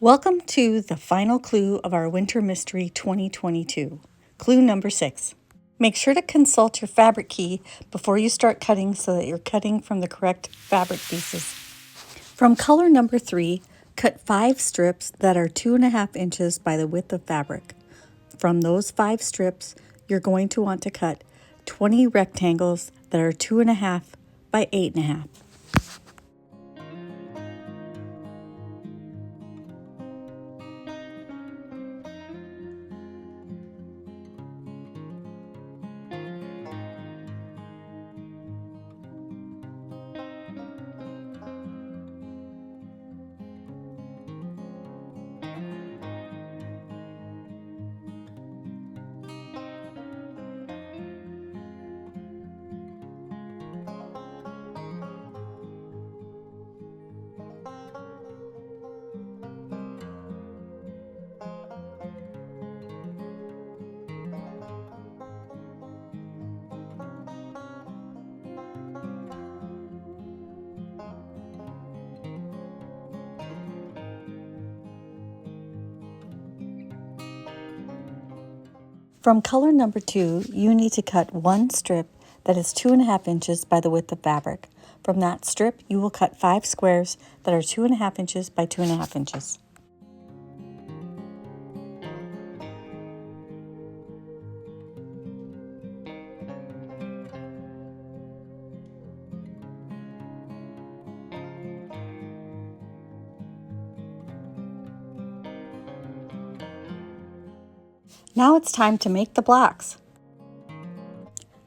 Welcome to the final clue of our Winter Mystery 2022. Clue number 6. Make sure to consult your fabric key before you start cutting so that you're cutting from the correct fabric pieces. From color number 3, cut 5 strips that are 2.5 inches by the width of fabric. From those 5 strips, you're going to want to cut 20 rectangles that are 2.5 by 8.5. From color number 2, you need to cut 1 strip that is 2.5 inches by the width of fabric. From that strip, you will cut 5 squares that are 2.5 inches by 2.5 inches. Now it's time to make the blocks.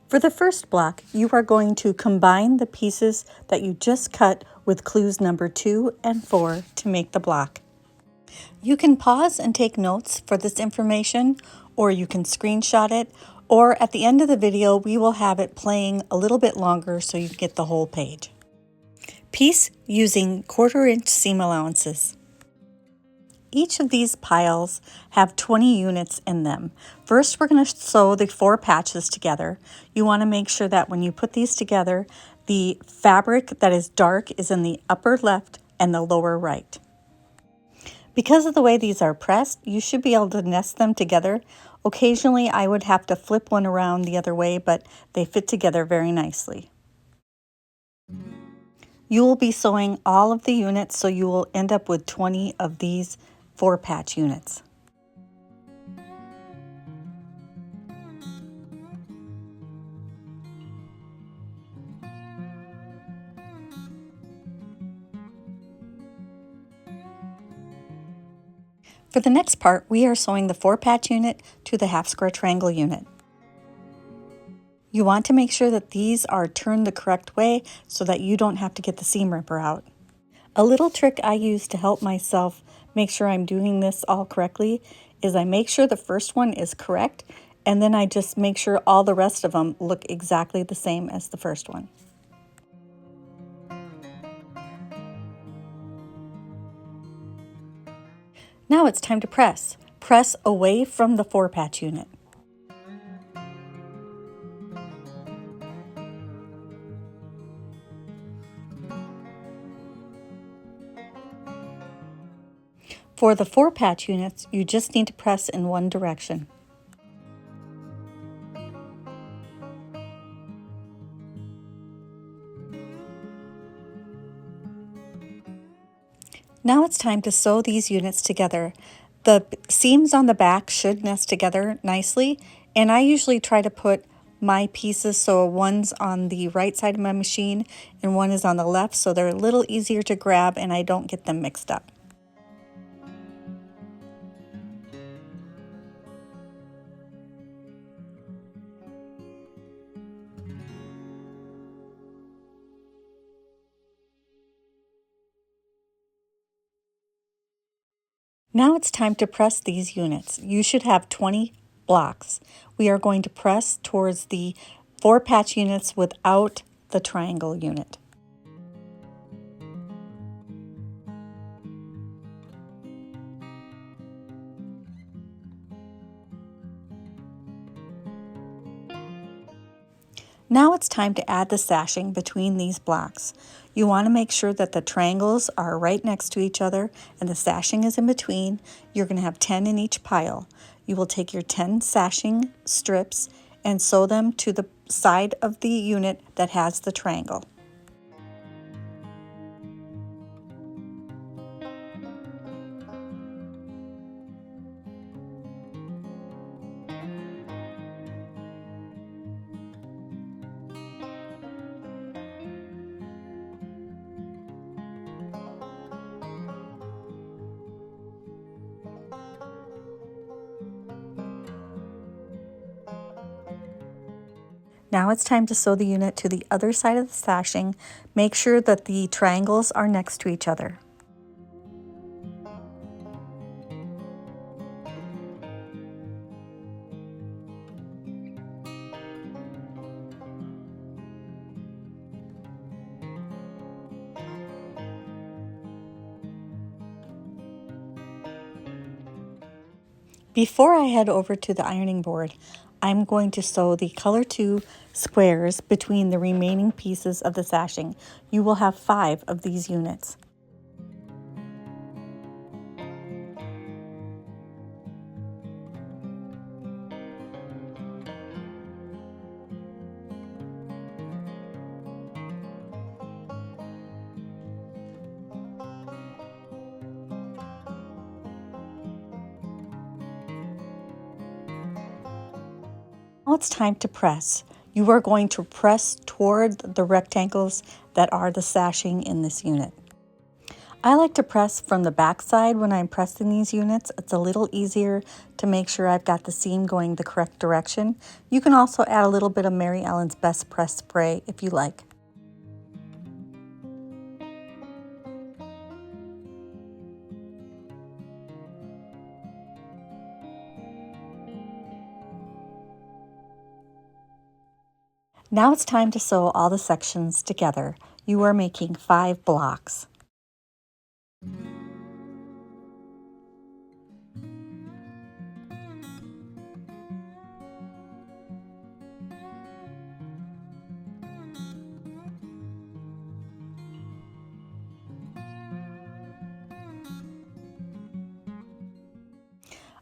For the first block, you are going to combine the pieces that you just cut with clues number 2 and 4 to make the block. You can pause and take notes for this information, or you can screenshot it, or at the end of the video, we will have it playing a little bit longer so you get the whole page. Piece using 1/4 inch seam allowances. Each of these piles have 20 units in them. First, we're going to sew the 4 patches together. You want to make sure that when you put these together, the fabric that is dark is in the upper left and the lower right. Because of the way these are pressed, you should be able to nest them together. Occasionally, I would have to flip one around the other way, but they fit together very nicely. You will be sewing all of the units, so you will end up with 20 of these 4 patch units. For the next part, we are sewing the 4 patch unit to the half square triangle unit. You want to make sure that these are turned the correct way so that you don't have to get the seam ripper out. A little trick I use to help myself make sure I'm doing this all correctly is I make sure the first one is correct, and then I just make sure all the rest of them look exactly the same as the first one. Now it's time to press. Press away from the 4 patch unit. For the 4 patch units, you just need to press in one direction. Now it's time to sew these units together. The seams on the back should nest together nicely, and I usually try to put my pieces so one's on the right side of my machine and one is on the left, so they're a little easier to grab and I don't get them mixed up. Now it's time to press these units. You should have 20 blocks. We are going to press towards the 4 patch units without the triangle unit. Now it's time to add the sashing between these blocks. You want to make sure that the triangles are right next to each other and the sashing is in between. You're going to have 10 in each pile. You will take your 10 sashing strips and sew them to the side of the unit that has the triangle. Now it's time to sew the unit to the other side of the sashing. Make sure that the triangles are next to each other. Before I head over to the ironing board, I'm going to sew the color 2 squares between the remaining pieces of the sashing. You will have 5 of these units. Now it's time to press. You are going to press toward the rectangles that are the sashing in this unit. I like to press from the back side when I'm pressing these units. It's a little easier to make sure I've got the seam going the correct direction. You can also add a little bit of Mary Ellen's Best Press spray if you like. Now it's time to sew all the sections together. You are making 5 blocks.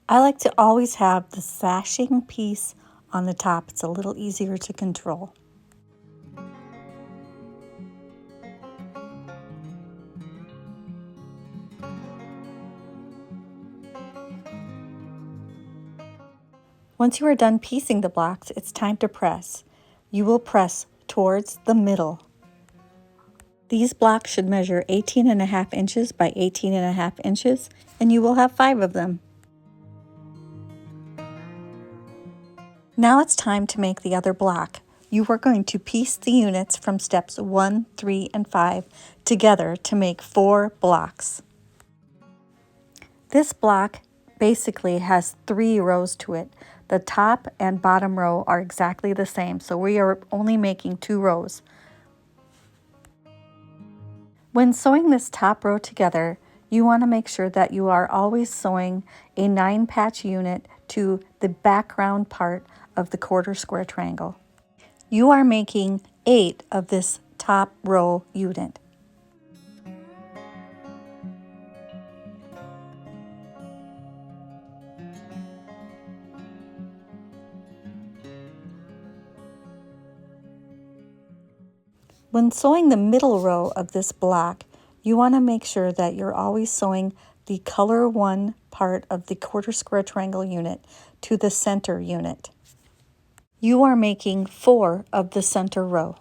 I like to always have the sashing piece on the top. It's a little easier to control. Once you are done piecing the blocks, it's time to press. You will press towards the middle. These blocks should measure 18.5 inches by 18.5 inches, and you will have 5 of them. Now it's time to make the other block. You are going to piece the units from steps 1, 3, and 5 together to make 4 blocks. This block basically has 3 rows to it. The top and bottom row are exactly the same, so we are only making 2 rows. When sewing this top row together, you want to make sure that you are always sewing a 9-patch unit to the background part of the quarter square triangle. You are making 8 of this top row unit. When sewing the middle row of this block, you want to make sure that you're always sewing the color 1 part of the quarter square triangle unit to the center unit. You are making 4 of the center row.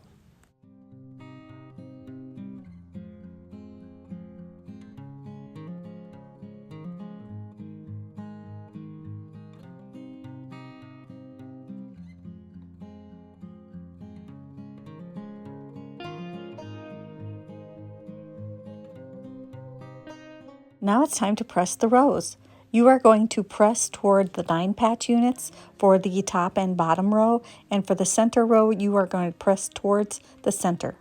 Now it's time to press the rows. You are going to press toward the 9-patch units for the top and bottom row, and for the center row, you are going to press towards the center.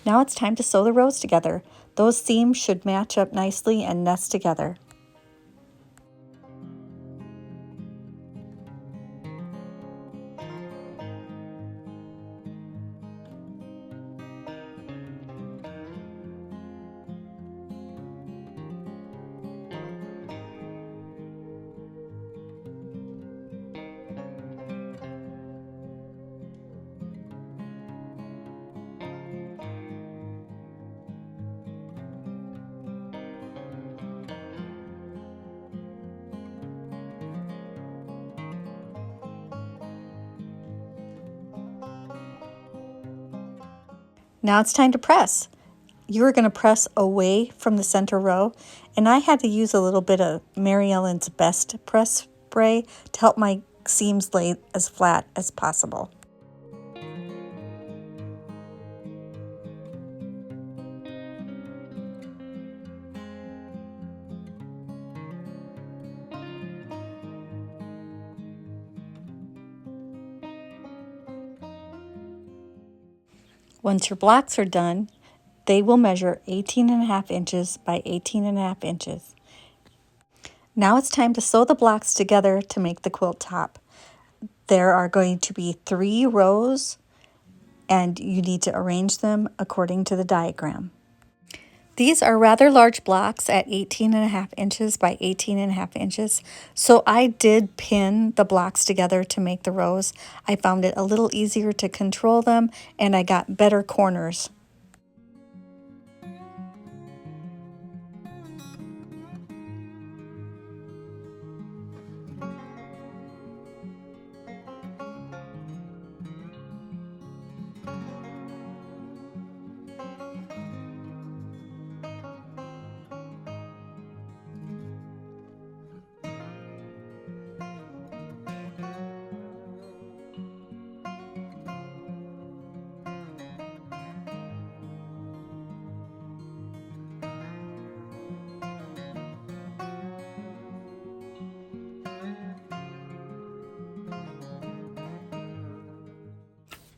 Now it's time to sew the rows together. Those seams should match up nicely and nest together. Now it's time to press. You are going to press away from the center row, and I had to use a little bit of Mary Ellen's Best Press Spray to help my seams lay as flat as possible. Once your blocks are done, they will measure 18.5 inches by 18.5 inches. Now it's time to sew the blocks together to make the quilt top. There are going to be 3 rows, and you need to arrange them according to the diagram. These are rather large blocks at 18.5 inches by 18.5 inches, so I did pin the blocks together to make the rows. I found it a little easier to control them, and I got better corners.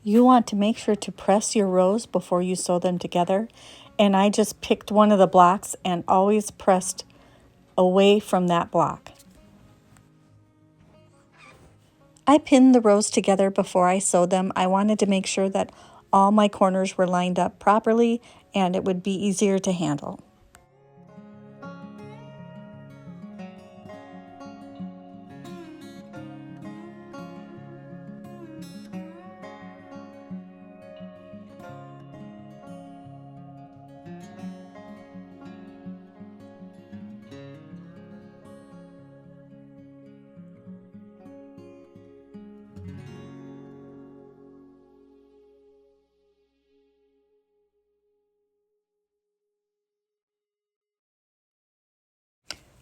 You want to make sure to press your rows before you sew them together, and I just picked one of the blocks and always pressed away from that block. I pinned the rows together before I sewed them. I wanted to make sure that all my corners were lined up properly and it would be easier to handle.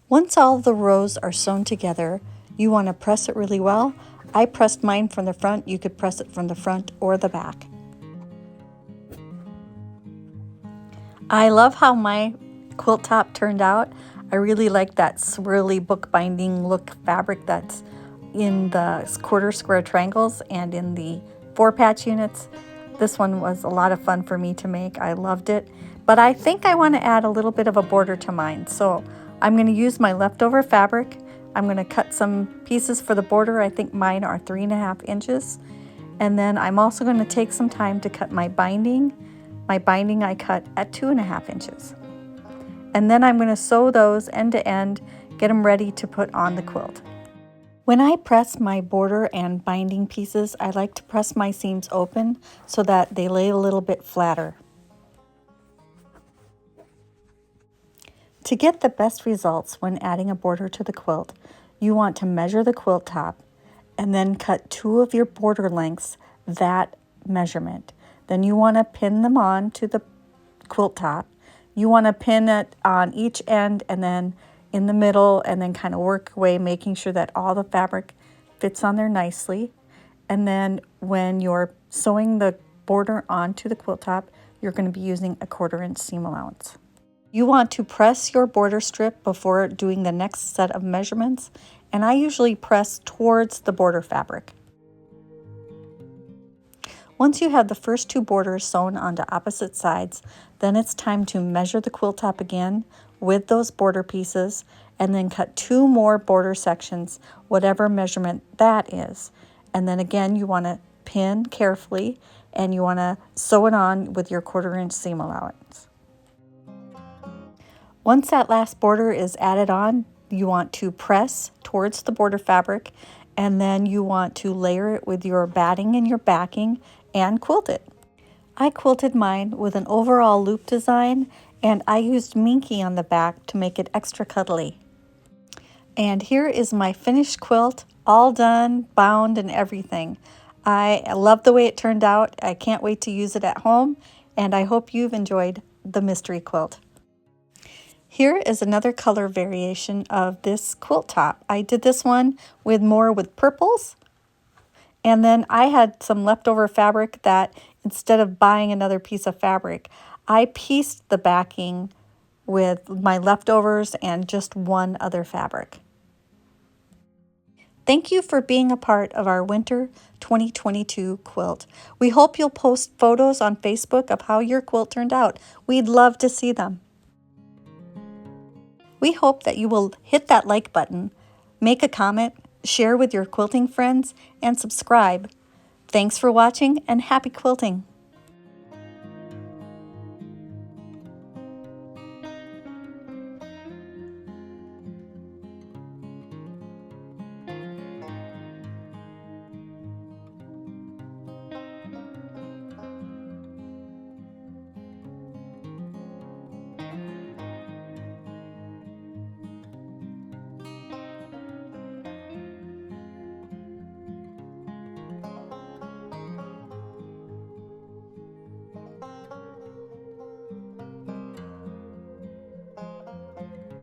Once all the rows are sewn together, you want to press it really well. I pressed mine from the front. You could press it from the front or the back. I love how my quilt top turned out. I really like that swirly bookbinding look fabric that's in the quarter square triangles and in the 4-patch units. This one was a lot of fun for me to make. I loved it. But I think I want to add a little bit of a border to mine. So I'm going to use my leftover fabric. I'm going to cut some pieces for the border. I think mine are 3.5 inches. And then I'm also going to take some time to cut my binding. My binding I cut at 2.5 inches. And then I'm going to sew those end to end, get them ready to put on the quilt. When I press my border and binding pieces, I like to press my seams open so that they lay a little bit flatter. To get the best results when adding a border to the quilt, you want to measure the quilt top and then cut 2 of your border lengths that measurement. Then you want to pin them on to the quilt top. You want to pin it on each end and then in the middle, and then kind of work away, making sure that all the fabric fits on there nicely. And then when you're sewing the border onto the quilt top, you're going to be using a 1/4 inch seam allowance. You want to press your border strip before doing the next set of measurements, and I usually press towards the border fabric. Once you have the first 2 borders sewn onto opposite sides, then it's time to measure the quilt top again with those border pieces and then cut 2 more border sections, whatever measurement that is. And then again, you want to pin carefully and you want to sew it on with your 1/4 inch seam allowance. Once that last border is added on, you want to press towards the border fabric and then you want to layer it with your batting and your backing and quilt it. I quilted mine with an overall loop design and I used minky on the back to make it extra cuddly. And here is my finished quilt, all done, bound and everything. I love the way it turned out. I can't wait to use it at home and I hope you've enjoyed the mystery quilt. Here is another color variation of this quilt top. I did this one with purples, and then I had some leftover fabric that instead of buying another piece of fabric, I pieced the backing with my leftovers and just one other fabric. Thank you for being a part of our Winter 2022 quilt. We hope you'll post photos on Facebook of how your quilt turned out. We'd love to see them. We hope that you will hit that like button, make a comment, share with your quilting friends, and subscribe. Thanks for watching and happy quilting!